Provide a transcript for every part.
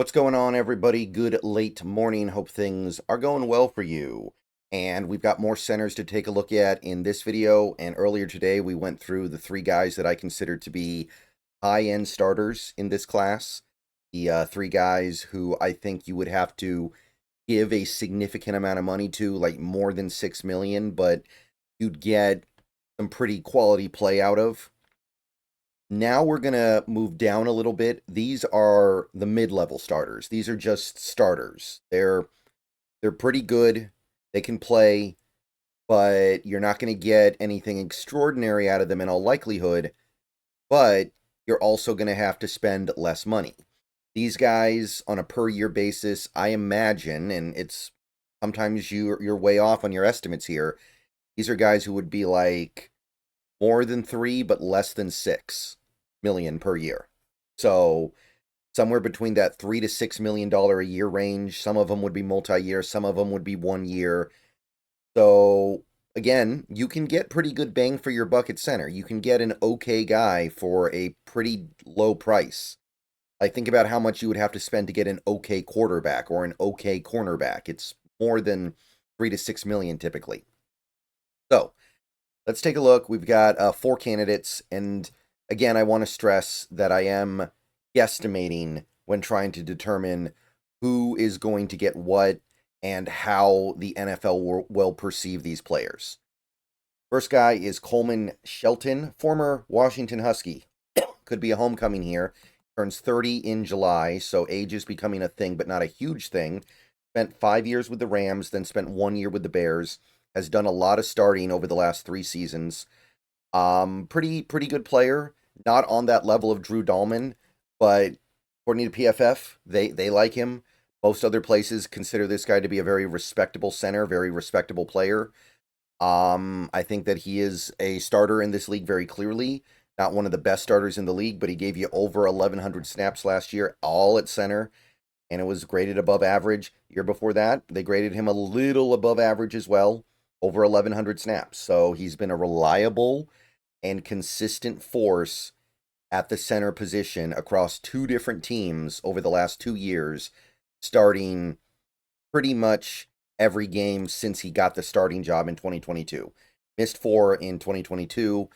What's going on, everybody? Good late morning. Hope things are going well for you. And we've got more centers to take a look at in this video. And earlier today, we went through the three guys that I consider to be high-end starters in this class. The three guys who I think you would have to give a significant amount of money to, like more than 6 million, but you'd get some pretty quality play out of. Now we're going to move down a little bit. These are the mid-level starters. These are just starters. They're pretty good. They can play, but you're not going to get anything extraordinary out of them in all likelihood, but you're also going to have to spend less money. These guys on a per year basis, I imagine, and it's sometimes you're way off on your estimates here. These are guys who would be like more than 3 but less than 6 million per year. So somewhere between that $3 to $6 million a year range. Some of them would be multi-year, some of them would be 1 year. So again, you can get pretty good bang for your buck at center. You can get an okay guy for a pretty low price. Like, think about how much you would have to spend to get an okay quarterback or an okay cornerback. It's more than 3 to 6 million typically. So let's take a look. We've got 4 candidates, and again, I want to stress that I am guesstimating when trying to determine who is going to get what and how the NFL will perceive these players. First guy is Coleman Shelton, former Washington Husky. Could be a homecoming here. Turns 30 in July, so age is becoming a thing, but not a huge thing. Spent 5 years with the Rams, then spent 1 year with the Bears. Has done a lot of starting over the last 3 seasons. Pretty good player. Not on that level of Drew Dalman, but according to PFF, they like him. Most other places consider this guy to be a very respectable center, very respectable player. I think that he is a starter in this league very clearly. Not one of the best starters in the league, but he gave you over 1,100 snaps last year, all at center, and it was graded above average. Year before that, they graded him a little above average as well, over 1,100 snaps. So he's been a reliable and consistent force at the center position across 2 different teams over the last 2 years, starting pretty much every game since he got the starting job in 2022. Missed 4 in 2022,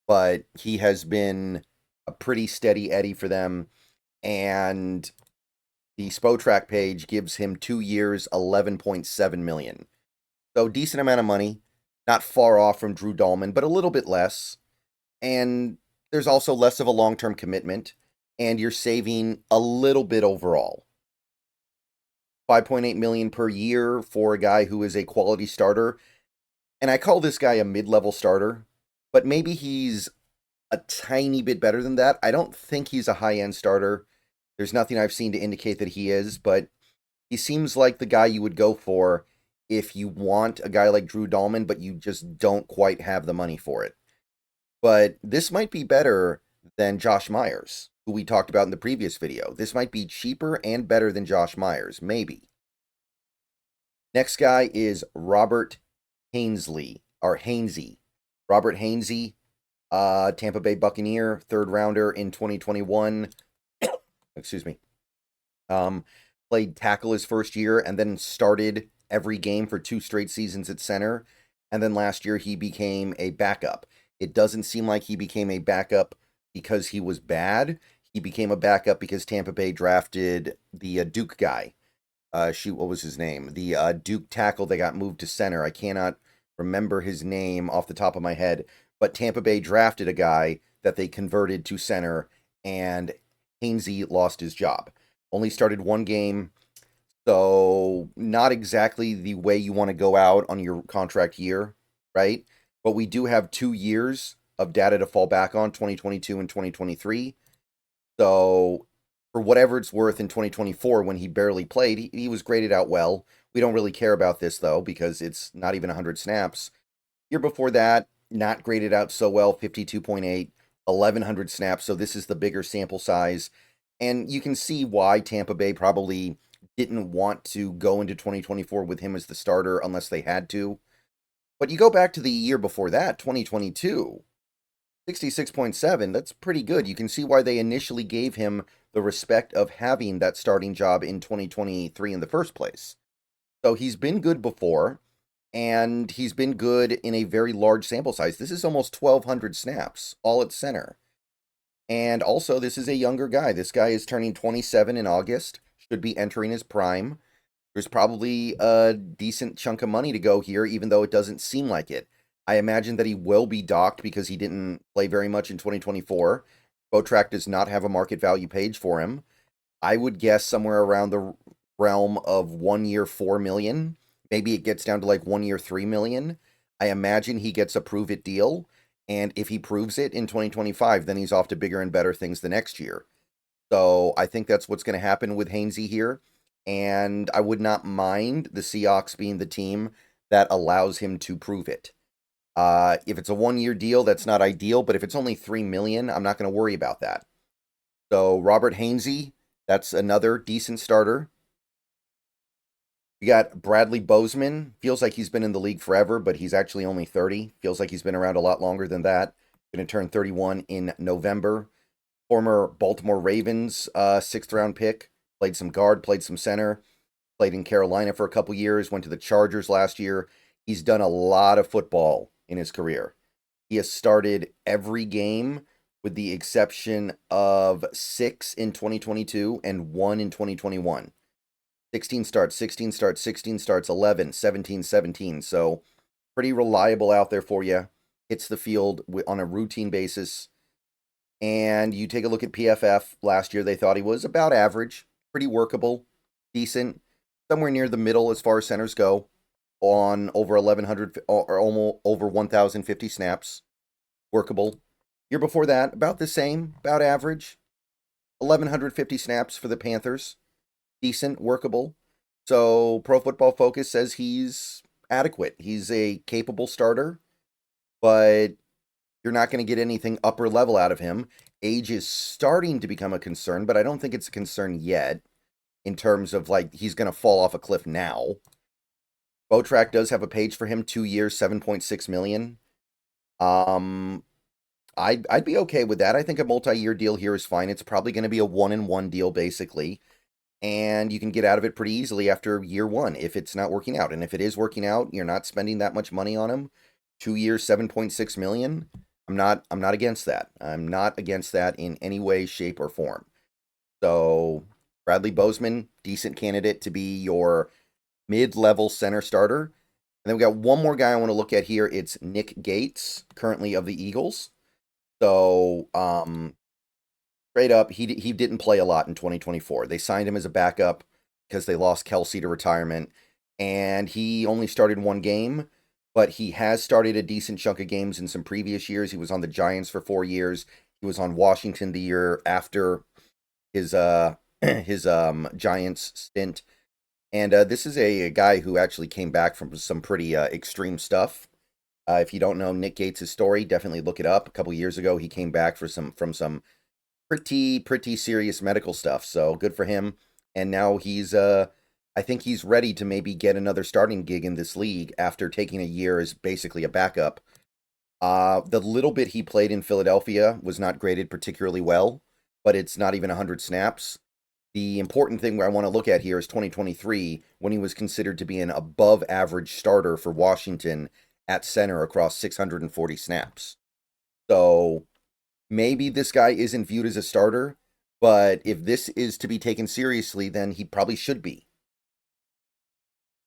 but he has been a pretty steady Eddie for them, and the Spotrac page gives him 2 years, 11.7 million. So decent amount of money, not far off from Drew Dalman, but a little bit less. And there's also less of a long-term commitment, and you're saving a little bit overall. 5.8 million per year for a guy who is a quality starter. And I call this guy a mid-level starter, but maybe he's a tiny bit better than that. I don't think he's a high-end starter. There's nothing I've seen to indicate that he is, but he seems like the guy you would go for if you want a guy like Drew Dalman, but you just don't quite have the money for it. But this might be better than Josh Myers, who we talked about in the previous video. This might be cheaper and better than Josh Myers, maybe. Next guy is Robert Hainsey. Robert Hainsey, Tampa Bay Buccaneer, 3rd rounder in 2021. Excuse me. Played tackle his first year and then started every game for 2 straight seasons at center. And then last year he became a backup. It doesn't seem like he became a backup because he was bad. He became a backup because Tampa Bay drafted the Duke guy. What was his name? The Duke tackle that got moved to center. I cannot remember his name off the top of my head, but Tampa Bay drafted a guy that they converted to center, and Hainsey lost his job. Only started 1 game, so not exactly the way you want to go out on your contract year, right? But we do have 2 years of data to fall back on, 2022 and 2023. So for whatever it's worth in 2024, when he barely played, he was graded out well. We don't really care about this, though, because it's not even 100 snaps. Year before that, not graded out so well, 52.8, 1,100 snaps. So this is the bigger sample size. And you can see why Tampa Bay probably didn't want to go into 2024 with him as the starter unless they had to. But you go back to the year before that, 2022, 66.7, that's pretty good. You can see why they initially gave him the respect of having that starting job in 2023 in the first place. So he's been good before, and he's been good in a very large sample size. This is almost 1,200 snaps, all at center. And also, this is a younger guy. This guy is turning 27 in August, should be entering his prime. There's probably a decent chunk of money to go here, even though it doesn't seem like it. I imagine that he will be docked because he didn't play very much in 2024. Botrack does not have a market value page for him. I would guess somewhere around the realm of 1 year, 4 million. Maybe it gets down to like 1 year, 3 million. I imagine he gets a prove it deal. And if he proves it in 2025, then he's off to bigger and better things the next year. So I think that's what's going to happen with Hainsey here. And I would not mind the Seahawks being the team that allows him to prove it. If it's a 1 year deal, that's not ideal. But if it's only 3 million, I'm not going to worry about that. So Robert Hainsey, that's another decent starter. We got Bradley Bozeman. Feels like he's been in the league forever, but he's actually only 30. Feels like he's been around a lot longer than that. Going to turn 31 in November. Former Baltimore Ravens 6th round pick. Played some guard, played some center. Played in Carolina for a couple years. Went to the Chargers last year. He's done a lot of football in his career. He has started every game with the exception of 6 in 2022 and 1 in 2021. 16 starts, 16 starts, 16 starts, 11, 17, 17. So pretty reliable out there for you. Hits the field on a routine basis. And you take a look at PFF last year, they thought he was about average, pretty workable, decent, somewhere near the middle as far as centers go, on over 1,100 or almost over 1,050 snaps, workable. Year before that, about the same, about average, 1,150 snaps for the Panthers. Decent, workable. So Pro Football Focus says he's adequate. He's a capable starter, but you're not going to get anything upper level out of him. Age is starting to become a concern, but I don't think it's a concern yet in terms of like he's going to fall off a cliff now. Botrack does have a page for him, 2 years, 7.6 million. I'd be okay with that. I think a multi-year deal here is fine. It's probably going to be a 1-and-1 deal basically. And you can get out of it pretty easily after year 1 if it's not working out. And if it is working out, you're not spending that much money on him. 2 years, 7.6 million. I'm not against that. I'm not against that in any way, shape, or form. So Bradley Bozeman, decent candidate to be your mid-level center starter. And then we got one more guy I want to look at here. It's Nick Gates, currently of the Eagles. So straight up, he didn't play a lot in 2024. They signed him as a backup because they lost Kelsey to retirement. And he only started 1 game, but he has started a decent chunk of games in some previous years. He was on the Giants for 4 years. He was on Washington the year after his Giants stint. And this is a guy who actually came back from some pretty extreme stuff. If you don't know Nick Gates' story, definitely look it up. A couple years ago, he came back from some pretty serious medical stuff. So good for him. And now he's I think he's ready to maybe get another starting gig in this league after taking a year as basically a backup. The little bit he played in Philadelphia was not graded particularly well, but it's not even 100 snaps. The important thing I want to look at here is 2023, when he was considered to be an above average starter for Washington at center across 640 snaps. So maybe this guy isn't viewed as a starter, but if this is to be taken seriously, then he probably should be.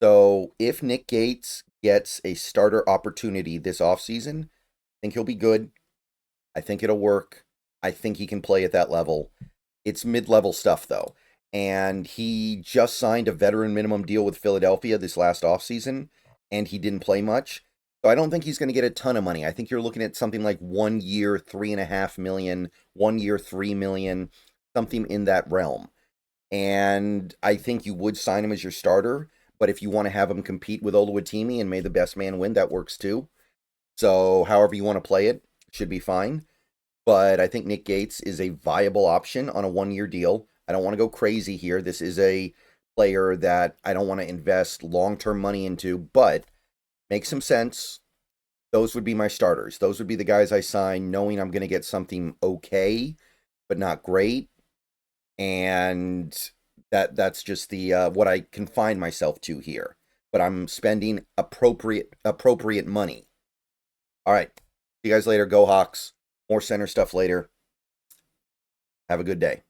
So if Nick Gates gets a starter opportunity this offseason, I think he'll be good. I think it'll work. I think he can play at that level. It's mid-level stuff, though. And he just signed a veteran minimum deal with Philadelphia this last offseason, and he didn't play much. So I don't think he's going to get a ton of money. I think you're looking at something like 1 year, 3.5 million, 1 year, 3 million, something in that realm. And I think you would sign him as your starter, but if you want to have him compete with Oluwatimi and may the best man win, that works too. So however you want to play it, should be fine. But I think Nick Gates is a viable option on a 1 year deal. I don't want to go crazy here. This is a player that I don't want to invest long-term money into, but makes some sense. Those would be my starters. Those would be the guys I sign knowing I'm going to get something okay, but not great. and that's just the what I confine myself to here. But I'm spending appropriate money. All right. See you guys later. Go Hawks. More center stuff later. Have a good day.